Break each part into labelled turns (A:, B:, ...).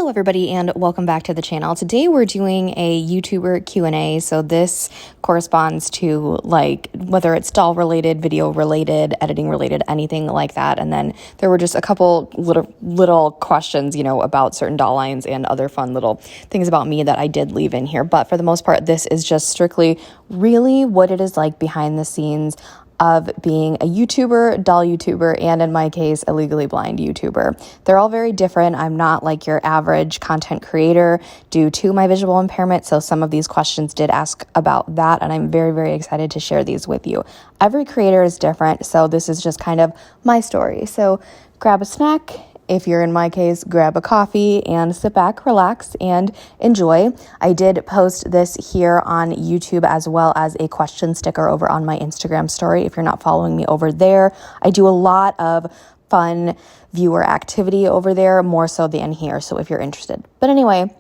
A: Hello everybody and welcome back to the channel. Today we're doing a YouTuber Q&A. So this corresponds to like whether it's doll related, video related, editing related, anything like that. And then there were just a couple little questions, about certain doll lines and other fun little things about me that I did leave in here. But for the most part, this is just strictly really what it is like behind the scenes of being a YouTuber, doll YouTuber, and in my case, a legally blind YouTuber. They're all very different. I'm not like your average content creator due to my visual impairment, so some of these questions did ask about that, and I'm very, very excited to share these with you. Every creator is different, so this is just kind of my story. So grab a snack. If you're in my case, grab a coffee and sit back, relax, and enjoy. I did post this here on YouTube as well as a question sticker over on my Instagram story. If you're not following me over there, I do a lot of fun viewer activity over there, more so than here, so if you're interested. But anyway,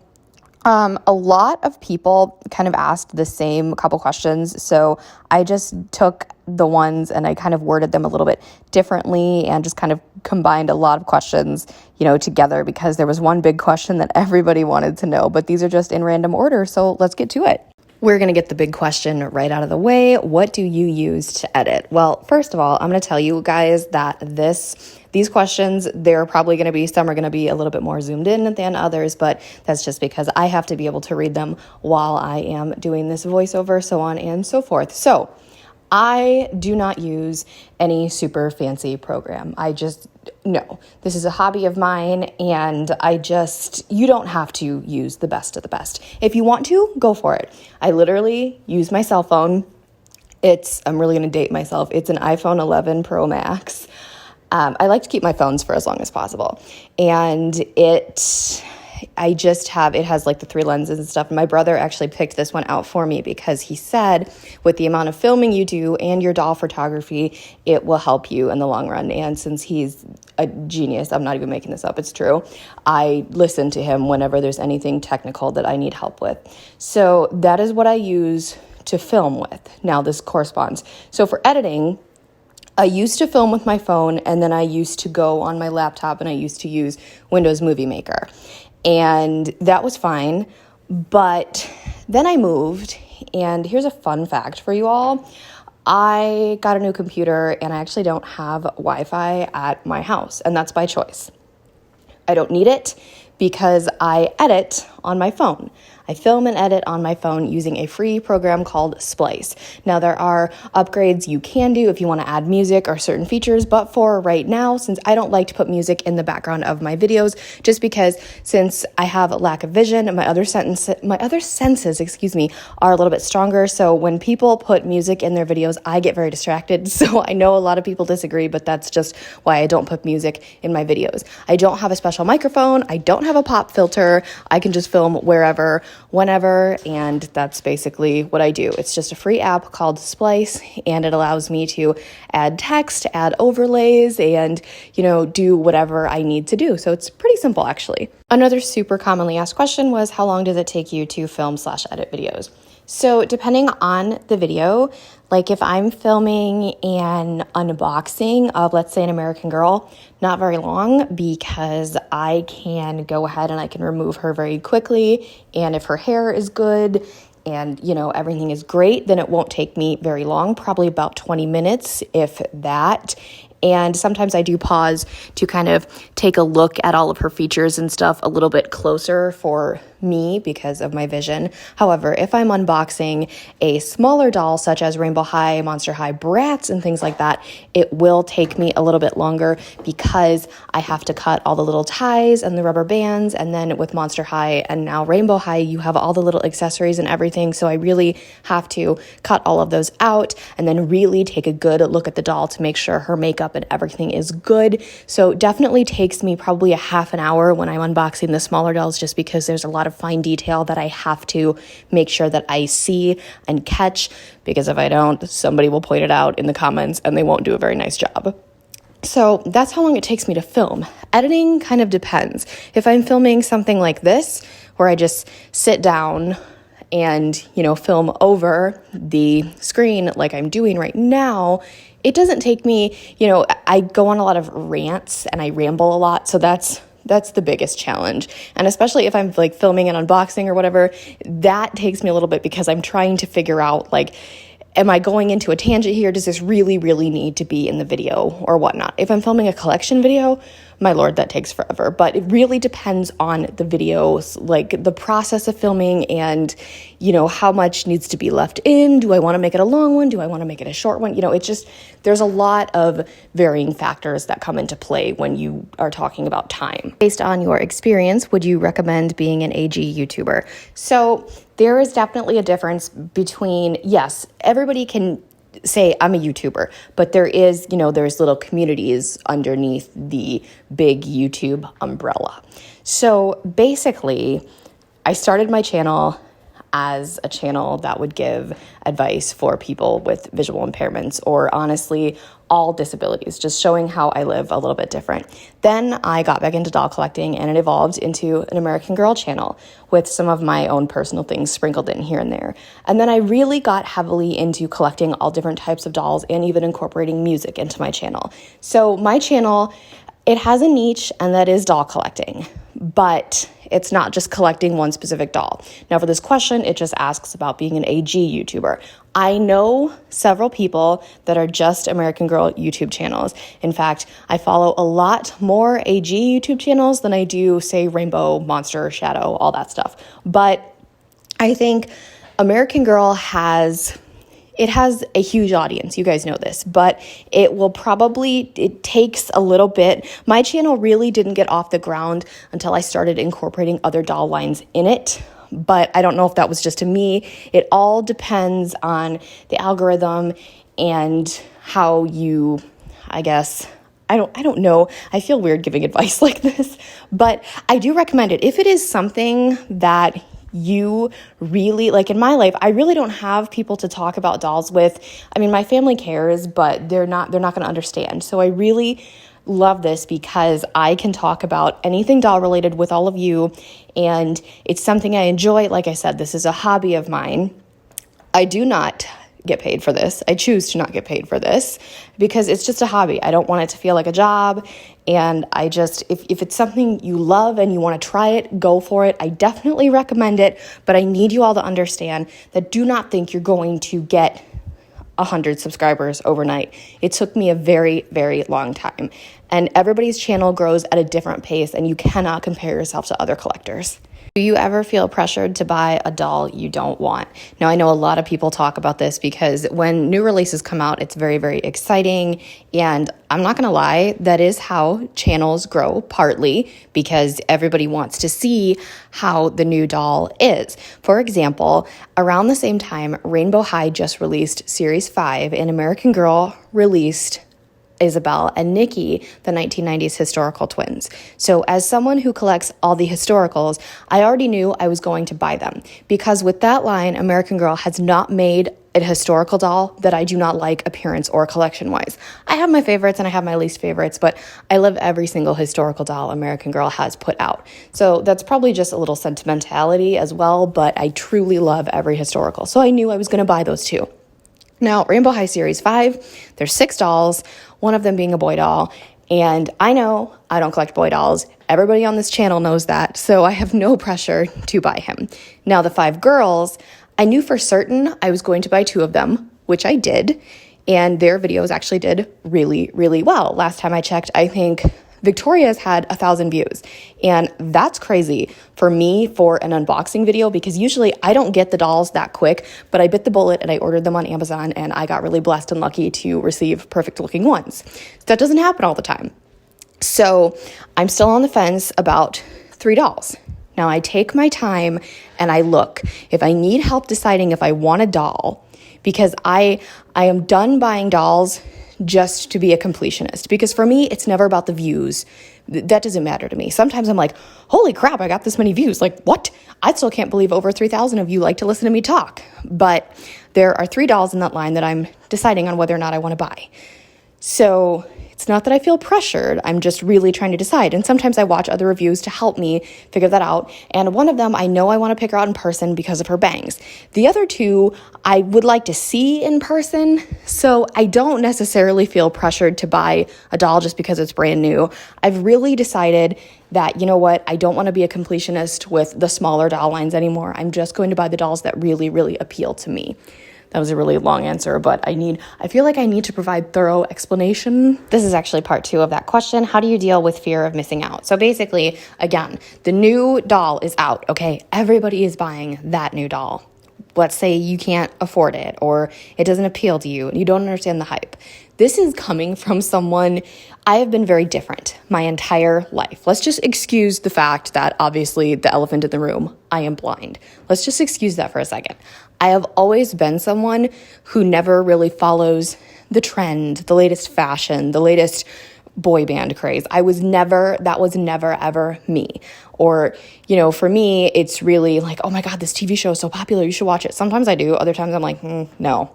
A: a lot of people kind of asked the same couple questions, so I just took the ones and I kind of worded them a little bit differently and just kind of combined a lot of questions, together because there was one big question that everybody wanted to know, but these are just in random order, so let's get to it. We're going to get the big question right out of the way. What do you use to edit? Well, first of all, I'm going to tell you guys that these questions, they're probably going to be, some are going to be a little bit more zoomed in than others, but that's just because I have to be able to read them while I am doing this voiceover, so on and so forth. So I do not use any super fancy program. No, this is a hobby of mine, and you don't have to use the best of the best. If you want to, go for it. I literally use my cell phone. I'm really going to date myself. It's an iPhone 11 Pro Max. I like to keep my phones for as long as possible, and it has like the 3 lenses and stuff. My brother actually picked this one out for me because he said with the amount of filming you do and your doll photography, it will help you in the long run. And since he's a genius, I'm not even making this up, it's true, I listen to him whenever there's anything technical that I need help with. So that is what I use to film with. Now this corresponds. So for editing, I used to film with my phone, and then I used to go on my laptop and I used to use Windows Movie Maker. And that was fine, but then I moved, and here's a fun fact for you all. I got a new computer, and I actually don't have Wi-Fi at my house, and that's by choice. I don't need it because I edit on my phone. I film and edit on my phone using a free program called Splice. Now, there are upgrades you can do if you want to add music or certain features, but for right now, since I don't like to put music in the background of my videos, just because since I have a lack of vision, my other senses, are a little bit stronger. So when people put music in their videos, I get very distracted. So I know a lot of people disagree, but that's just why I don't put music in my videos. I don't have a special microphone. I don't have a pop filter. I can just film wherever, whenever, and that's basically what I do. It's just a free app called Splice, and it allows me to add text, add overlays, and, do whatever I need to do. So it's pretty simple, actually. Another super commonly asked question was, how long does it take you to film/edit videos? So depending on the video, like if I'm filming an unboxing of, let's say, an American Girl, not very long, because I can go ahead and I can remove her very quickly. And if her hair is good and, everything is great, then it won't take me very long, probably about 20 minutes, if that. And sometimes I do pause to kind of take a look at all of her features and stuff a little bit closer for me because of my vision. However, if I'm unboxing a smaller doll such as Rainbow High, Monster High, Bratz, and things like that, it will take me a little bit longer because I have to cut all the little ties and the rubber bands. And then with Monster High and now Rainbow High, you have all the little accessories and everything. So I really have to cut all of those out and then really take a good look at the doll to make sure her makeup and everything is good. So definitely takes me probably a half an hour when I'm unboxing the smaller dolls, just because there's a lot of fine detail that I have to make sure that I see and catch, because if I don't, somebody will point it out in the comments and they won't do a very nice job. So that's how long it takes me to film. Editing kind of depends. If I'm filming something like this, where I just sit down and, film over the screen like I'm doing right now, it doesn't take me, I go on a lot of rants and I ramble a lot. So that's That's the biggest challenge. And especially if I'm like filming an unboxing or whatever, that takes me a little bit because I'm trying to figure out like, am I going into a tangent here? Does this really, really need to be in the video or whatnot? If I'm filming a collection video, my Lord, that takes forever. But it really depends on the videos, like the process of filming and, you know, how much needs to be left in. Do I want to make it a long one? Do I want to make it a short one? You know, it's just, there's a lot of varying factors that come into play when you are talking about time. Based on your experience, would you recommend being an AG YouTuber? So there is definitely a difference between, yes, everybody can say I'm a YouTuber, but there is, you know, there's little communities underneath the big YouTube umbrella. So basically, I started my channel as a channel that would give advice for people with visual impairments or honestly all disabilities, just showing how I live a little bit different. Then I got back into doll collecting and it evolved into an American Girl channel with some of my own personal things sprinkled in here and there. And then I really got heavily into collecting all different types of dolls and even incorporating music into my channel. So my channel, it has a niche, and that is doll collecting, but it's not just collecting one specific doll. Now for this question, it just asks about being an AG YouTuber. I know several people that are just American Girl YouTube channels. In fact, I follow a lot more AG YouTube channels than I do, say, Rainbow, Monster, Shadow, all that stuff. But I think American Girl has a huge audience. You guys know this, but it takes a little bit. My channel really didn't get off the ground until I started incorporating other doll lines in it. But I don't know if that was just to me. It all depends on the algorithm and how you, I guess, I don't know. I feel weird giving advice like this, but I do recommend it. If it is something that you really, like in my life, I really don't have people to talk about dolls with. I mean, my family cares, but they're not going to understand. So I really love this because I can talk about anything doll related with all of you, and it's something I enjoy. Like I said, this is a hobby of mine. I do not get paid for this. I choose to not get paid for this because it's just a hobby. I don't want it to feel like a job. And I just, if it's something you love and you want to try it, go for it. I definitely recommend it, but I need you all to understand that do not think you're going to get 100 subscribers overnight. It took me a very, very long time. And everybody's channel grows at a different pace, and you cannot compare yourself to other collectors. Do you ever feel pressured to buy a doll you don't want? Now, I know a lot of people talk about this because when new releases come out, it's very, very exciting. And I'm not going to lie, that is how channels grow, partly because everybody wants to see how the new doll is. For example, around the same time, Rainbow High just released Series 5 and American Girl released Isabel and Nikki, the 1990s historical twins. So as someone who collects all the historicals, I already knew I was going to buy them because with that line, American Girl has not made a historical doll that I do not like appearance or collection wise. I have my favorites and I have my least favorites, but I love every single historical doll American Girl has put out. So that's probably just a little sentimentality as well, but I truly love every historical. So I knew I was going to buy those two. Now, Rainbow High Series 5, there's 6 dolls, one of them being a boy doll, and I know I don't collect boy dolls. Everybody on this channel knows that, so I have no pressure to buy him. Now, the 5 girls, I knew for certain I was going to buy 2 of them, which I did, and their videos actually did really, really well. Last time I checked, I think Victoria's had 1,000 views, and that's crazy for me for an unboxing video because usually I don't get the dolls that quick, but I bit the bullet and I ordered them on Amazon and I got really blessed and lucky to receive perfect looking ones. That doesn't happen all the time. So I'm still on the fence about 3 dolls. Now I take my time and I look. If I need help deciding if I want a doll, because I am done buying dolls just to be a completionist, because for me, it's never about the views. That doesn't matter to me. Sometimes I'm like, holy crap, I got this many views. Like, what? I still can't believe over 3,000 of you like to listen to me talk. But there are 3 dolls in that line that I'm deciding on whether or not I want to buy. So It's not that I feel pressured. I'm just really trying to decide. And sometimes I watch other reviews to help me figure that out. And one of them, I know I want to pick her out in person because of her bangs. The other two, I would like to see in person. So I don't necessarily feel pressured to buy a doll just because it's brand new. I've really decided that, you know what, I don't want to be a completionist with the smaller doll lines anymore. I'm just going to buy the dolls that really, really appeal to me. That was a really long answer, but I feel like I need to provide thorough explanation. This is actually part 2 of that question. How do you deal with fear of missing out? So basically, again, the new doll is out, okay? Everybody is buying that new doll. Let's say you can't afford it or it doesn't appeal to you and you don't understand the hype. This is coming from someone, I have been very different my entire life. Let's just excuse the fact that obviously the elephant in the room, I am blind. Let's just excuse that for a second. I have always been someone who never really follows the trend, the latest fashion, the latest boy band craze. That was never ever me. Or, you know, for me, it's really like, oh my God, this TV show is so popular, you should watch it. Sometimes I do, other times I'm like, no.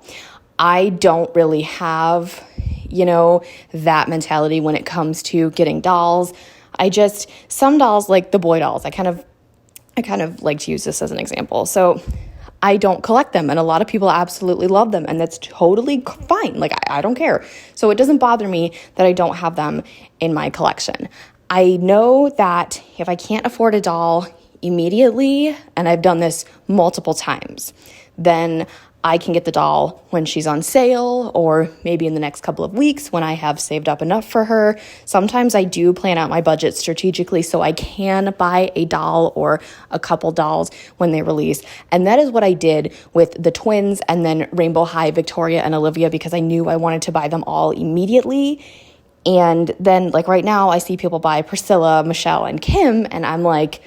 A: I don't really have, you know, that mentality when it comes to getting dolls. Some dolls, like the boy dolls, I kind of like to use this as an example. So I don't collect them, and a lot of people absolutely love them, and that's totally fine. Like, I don't care. So it doesn't bother me that I don't have them in my collection. I know that if I can't afford a doll immediately, and I've done this multiple times, then I can get the doll when she's on sale or maybe in the next couple of weeks when I have saved up enough for her. Sometimes I do plan out my budget strategically so I can buy a doll or a couple dolls when they release. And that is what I did with the twins and then Rainbow High, Victoria and Olivia, because I knew I wanted to buy them all immediately. And then like right now I see people buy Priscilla, Michelle, and Kim, and I'm like,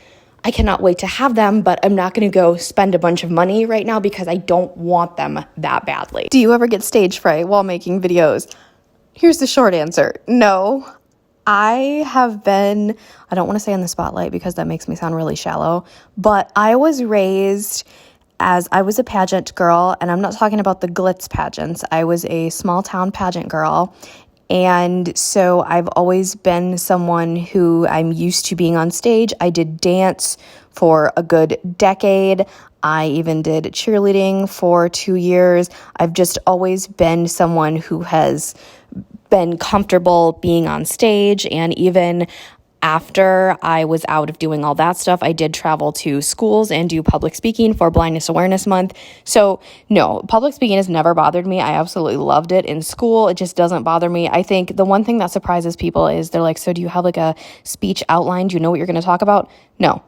A: I cannot wait to have them, but I'm not going to go spend a bunch of money right now because I don't want them that badly. Do you ever get stage fright while making videos? Here's the short answer. No. I don't want to say in the spotlight because that makes me sound really shallow, but I was raised as I was a pageant girl, and I'm not talking about the glitz pageants. I was a small town pageant girl. And so I've always been someone who I'm used to being on stage. I did dance for a good decade. I even did cheerleading for 2 years. I've just always been someone who has been comfortable being on stage. And even after I was out of doing all that stuff, I did travel to schools and do public speaking for Blindness Awareness Month. So no, public speaking has never bothered me. I absolutely loved it in school. It just doesn't bother me. I think the one thing that surprises people is they're like, so do you have like a speech outline? Do you know what you're going to talk about? No.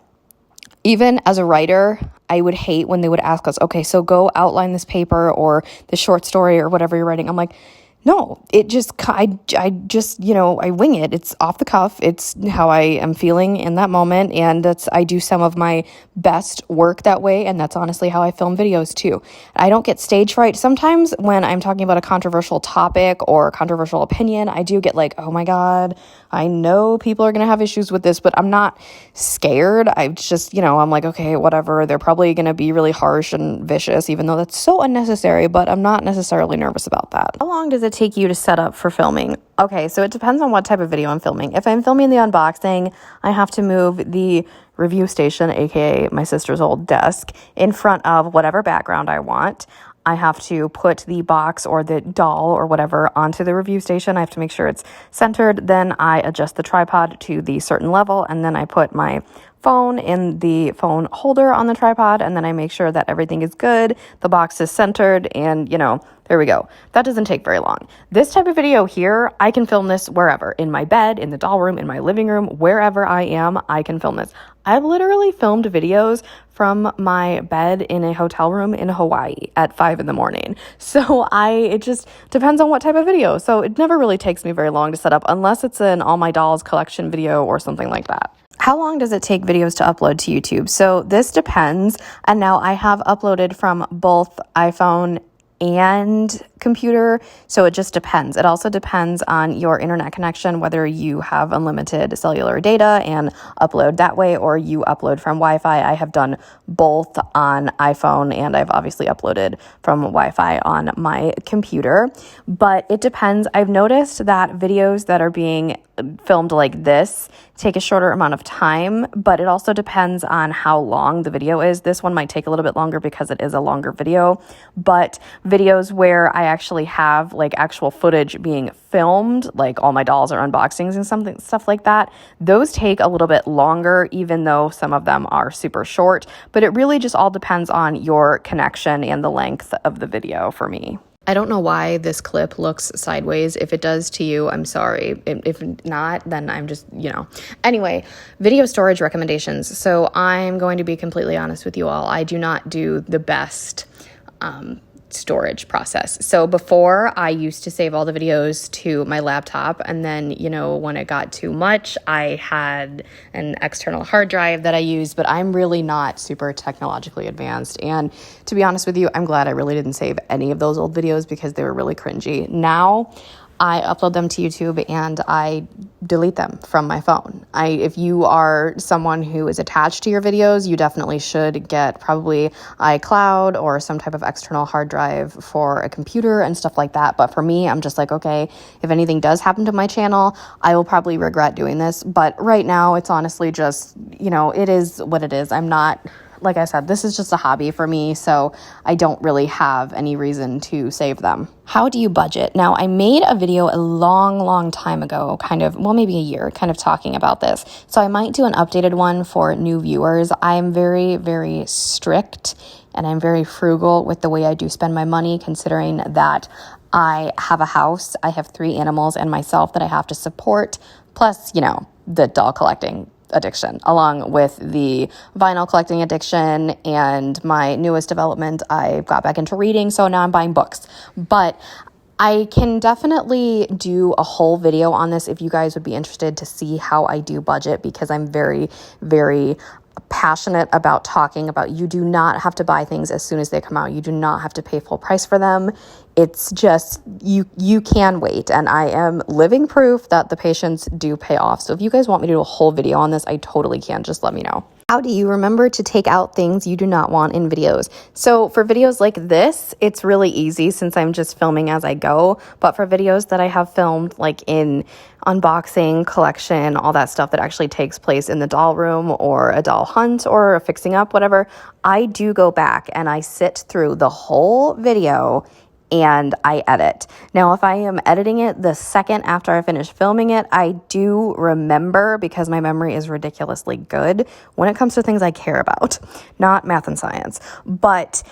A: Even as a writer, I would hate when they would ask us, okay, so go outline this paper or the short story or whatever you're writing. I'm like, no, I wing it. It's off the cuff. It's how I am feeling in that moment. And I do some of my best work that way. And that's honestly how I film videos too. I don't get stage fright. Sometimes when I'm talking about a controversial topic or controversial opinion, I do get like, oh my God, I know people are going to have issues with this, but I'm not scared. I just, I'm like, okay, whatever. They're probably going to be really harsh and vicious, even though that's so unnecessary, but I'm not necessarily nervous about that. How long does it take you to set up for filming? Okay, so it depends on what type of video I'm filming. If I'm filming the unboxing, I have to move the review station, aka my sister's old desk, in front of whatever background I want. I have to put the box or the doll or whatever onto the review station. I have to make sure it's centered. Then I adjust the tripod to the certain level, and then I put my phone in the phone holder on the tripod, and then I make sure that everything is good, the box is centered, and there we go. That doesn't take very long. This type of video here, I can film this wherever, in my bed, in the doll room, in my living room, wherever I am, I can film this. I've literally filmed videos from my bed in a hotel room in Hawaii at 5 a.m. So it just depends on what type of video. So it never really takes me very long to set up unless it's an all my dolls collection video or something like that. How long does it take videos to upload to YouTube? So this depends. And now I have uploaded from both iPhone and computer. So it just depends. It also depends on your internet connection, whether you have unlimited cellular data and upload that way, or you upload from Wi-Fi. I have done both on iPhone, and I've obviously uploaded from Wi-Fi on my computer. But it depends. I've noticed that videos that are being filmed like this take a shorter amount of time, but it also depends on how long the video is. This one might take a little bit longer because it is a longer video, but videos where I actually have like actual footage being filmed, like all my dolls are unboxings and stuff like that, those take a little bit longer, even though some of them are super short. But it really just all depends on your connection and the length of the video for me. I don't know why this clip looks sideways. If it does to you, I'm sorry. If not, then I'm just, Anyway, video storage recommendations. So I'm going to be completely honest with you all. I do not do the best storage process. So before, I used to save all the videos to my laptop, and then when it got too much, I had an external hard drive that I used. But I'm really not super technologically advanced, and to be honest with you, I'm glad I really didn't save any of those old videos because they were really cringy. Now I upload them to YouTube and I delete them from my phone. If you are someone who is attached to your videos, you definitely should get probably iCloud or some type of external hard drive for a computer and stuff like that. But for me, I'm just like, okay, if anything does happen to my channel, I will probably regret doing this. But right now, it's honestly just, it is what it is. I'm not... Like I said, this is just a hobby for me, so I don't really have any reason to save them. How do you budget? Now, I made a video a long time ago, maybe a year, kind of talking about this. So I might do an updated one for new viewers. I'm very, very strict and I'm very frugal with the way I do spend my money, considering that I have a house, I have 3 animals and myself that I have to support, plus, the doll collecting addiction, along with the vinyl collecting addiction, and my newest development, I got back into reading, so now I'm buying books. But I can definitely do a whole video on this if you guys would be interested to see how I do budget, because I'm very, very passionate about talking about you do not have to buy things as soon as they come out. You do not have to pay full price for them. It's just, you can wait. And I am living proof that the patience do pay off. So if you guys want me to do a whole video on this, I totally can. Just let me know. How do you remember to take out things you do not want in videos? So for videos like this, it's really easy since I'm just filming as I go. But for videos that I have filmed, like in unboxing, collection, all that stuff that actually takes place in the doll room or a doll hunt or a fixing up, whatever, I do go back and I sit through the whole video and I edit. Now, if I am editing it the second after I finish filming it, I do remember, because my memory is ridiculously good when it comes to things I care about, not math and science. But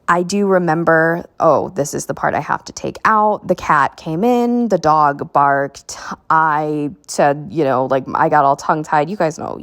A: I do remember, oh, this is the part I have to take out. The cat came in, the dog barked. I said, I got all tongue-tied. You guys know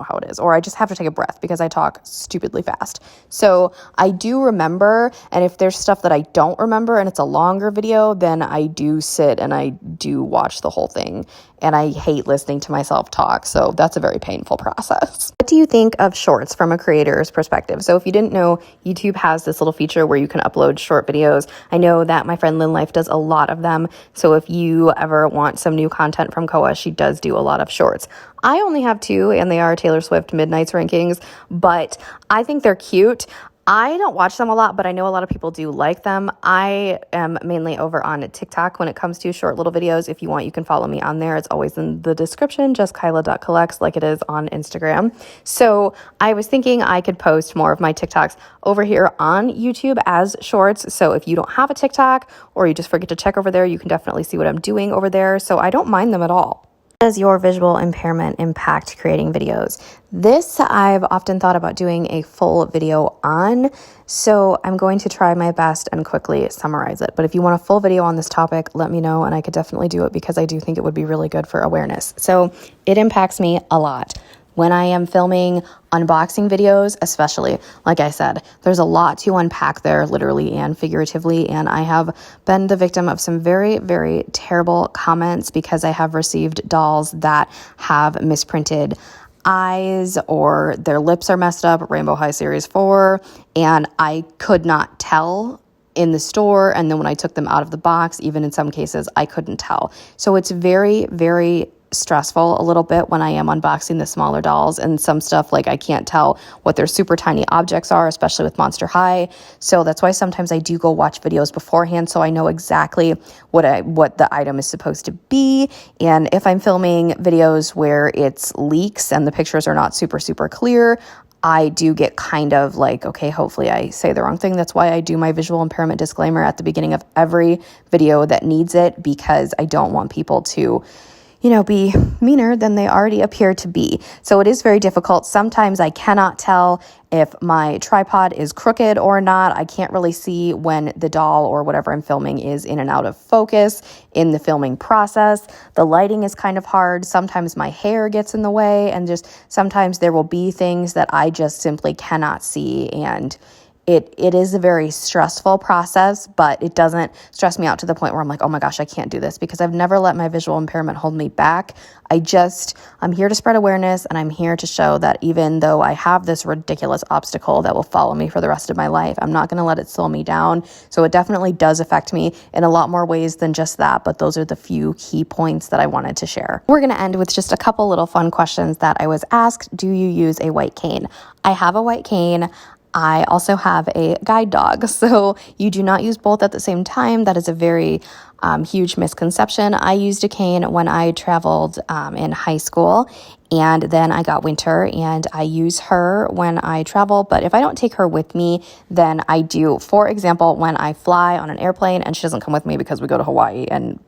A: how it is. Or I just have to take a breath because I talk stupidly fast. So I do remember, and if there's stuff that I don't remember and it's a longer video, then I do sit and I do watch the whole thing. And I hate listening to myself talk, so that's a very painful process. What do you think of shorts from a creator's perspective? So if you didn't know, YouTube has this little feature where you can upload short videos. I know that my friend Lynn Life does a lot of them, so if you ever want some new content from Koa, she does do a lot of shorts. I only have 2, and they are Taylor Swift Midnight's rankings, but I think they're cute. I don't watch them a lot, but I know a lot of people do like them. I am mainly over on TikTok when it comes to short little videos. If you want, you can follow me on there. It's always in the description, just kyla.collects, like it is on Instagram. So I was thinking I could post more of my TikToks over here on YouTube as shorts. So if you don't have a TikTok or you just forget to check over there, you can definitely see what I'm doing over there. So I don't mind them at all. Does your visual impairment impact creating videos? This I've often thought about doing a full video on, so I'm going to try my best and quickly summarize it. But if you want a full video on this topic, let me know and I could definitely do it, because I do think it would be really good for awareness. So it impacts me a lot. When I am filming unboxing videos, especially, like I said, there's a lot to unpack there, literally and figuratively, and I have been the victim of some very, very terrible comments because I have received dolls that have misprinted eyes or their lips are messed up, Rainbow High Series 4, and I could not tell in the store, and then when I took them out of the box, even in some cases, I couldn't tell. So it's very, very stressful a little bit when I am unboxing the smaller dolls, and some stuff like I can't tell what their super tiny objects are, especially with Monster High. So that's why sometimes I do go watch videos beforehand so I know exactly what the item is supposed to be. And if I'm filming videos where it's leaks and the pictures are not super, super clear, I do get kind of like, okay, hopefully I say the wrong thing. That's why I do my visual impairment disclaimer at the beginning of every video that needs it, because I don't want people to, be meaner than they already appear to be. So it is very difficult. Sometimes I cannot tell if my tripod is crooked or not. I can't really see when the doll or whatever I'm filming is in and out of focus in the filming process. The lighting is kind of hard. Sometimes my hair gets in the way, and just sometimes there will be things that I just simply cannot see, and it is a very stressful process, but it doesn't stress me out to the point where I'm like, oh my gosh, I can't do this, because I've never let my visual impairment hold me back. I'm here to spread awareness, and I'm here to show that even though I have this ridiculous obstacle that will follow me for the rest of my life, I'm not going to let it slow me down. So it definitely does affect me in a lot more ways than just that, but those are the few key points that I wanted to share. We're going to end with just a couple little fun questions that I was asked. Do you use a white cane? I have a white cane. I also have a guide dog, so you do not use both at the same time. That is a very huge misconception. I used a cane when I traveled in high school, and then I got Winter, and I use her when I travel. But if I don't take her with me, then I do. For example, when I fly on an airplane and she doesn't come with me because we go to Hawaii, and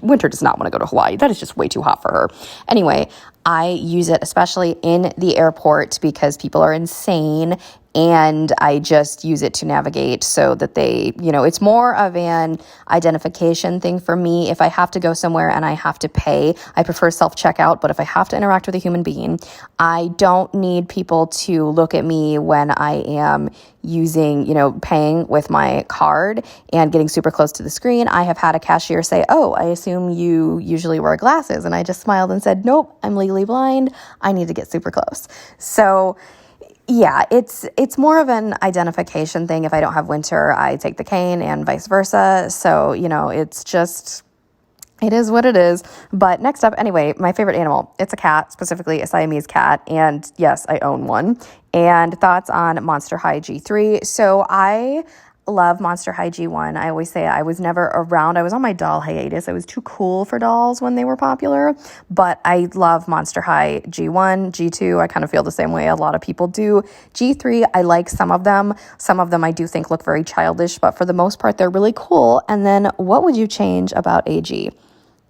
A: Winter does not want to go to Hawaii. That is just way too hot for her. Anyway, I use it especially in the airport because people are insane, and I just use it to navigate so that they, it's more of an identification thing for me. If I have to go somewhere and I have to pay, I prefer self-checkout, but if I have to interact with a human being, I don't need people to look at me when I am using, paying with my card and getting super close to the screen. I have had a cashier say, "Oh, I assume you usually wear glasses." And I just smiled and said, "Nope, I'm legally blind. I need to get super close." So yeah, it's more of an identification thing. If I don't have Winter, I take the cane, and vice versa. So, it is what it is. But next up, anyway, my favorite animal. It's a cat, specifically a Siamese cat. And yes, I own one. And thoughts on Monster High G3. So I love Monster High G1. I always say I was never around. I was on my doll hiatus. I was too cool for dolls when they were popular, but I love Monster High G1, G2. I kind of feel the same way a lot of people do. G3, I like some of them. Some of them I do think look very childish, but for the most part, they're really cool. And then what would you change about AG?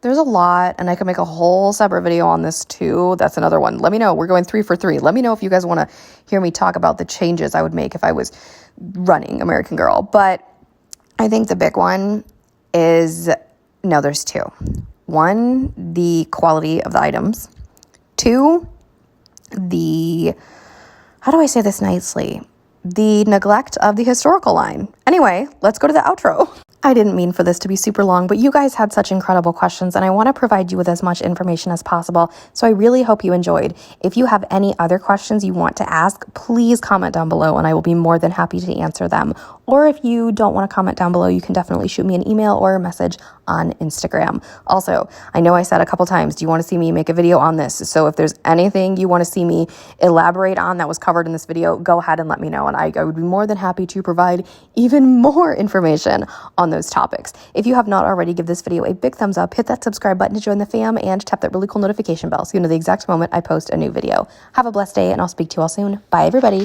A: There's a lot, and I could make a whole separate video on this too. That's another one. Let me know. We're going 3 for 3. Let me know if you guys want to hear me talk about the changes I would make if I was running American Girl. But I think the big one is, there's 2. 1, the quality of the items. 2, how do I say this nicely? The neglect of the historical line. Anyway, let's go to the outro. I didn't mean for this to be super long, but you guys had such incredible questions, and I want to provide you with as much information as possible, so I really hope you enjoyed. If you have any other questions you want to ask, please comment down below, and I will be more than happy to answer them. Or if you don't want to comment down below, you can definitely shoot me an email or a message on Instagram. Also, I know I said a couple times, do you want to see me make a video on this? So if there's anything you want to see me elaborate on that was covered in this video, go ahead and let me know, and I would be more than happy to provide even more information on those topics. If you have not already, give this video a big thumbs up, hit that subscribe button to join the fam, and tap that really cool notification bell so you know the exact moment I post a new video. Have a blessed day, and I'll speak to you all soon. Bye, everybody.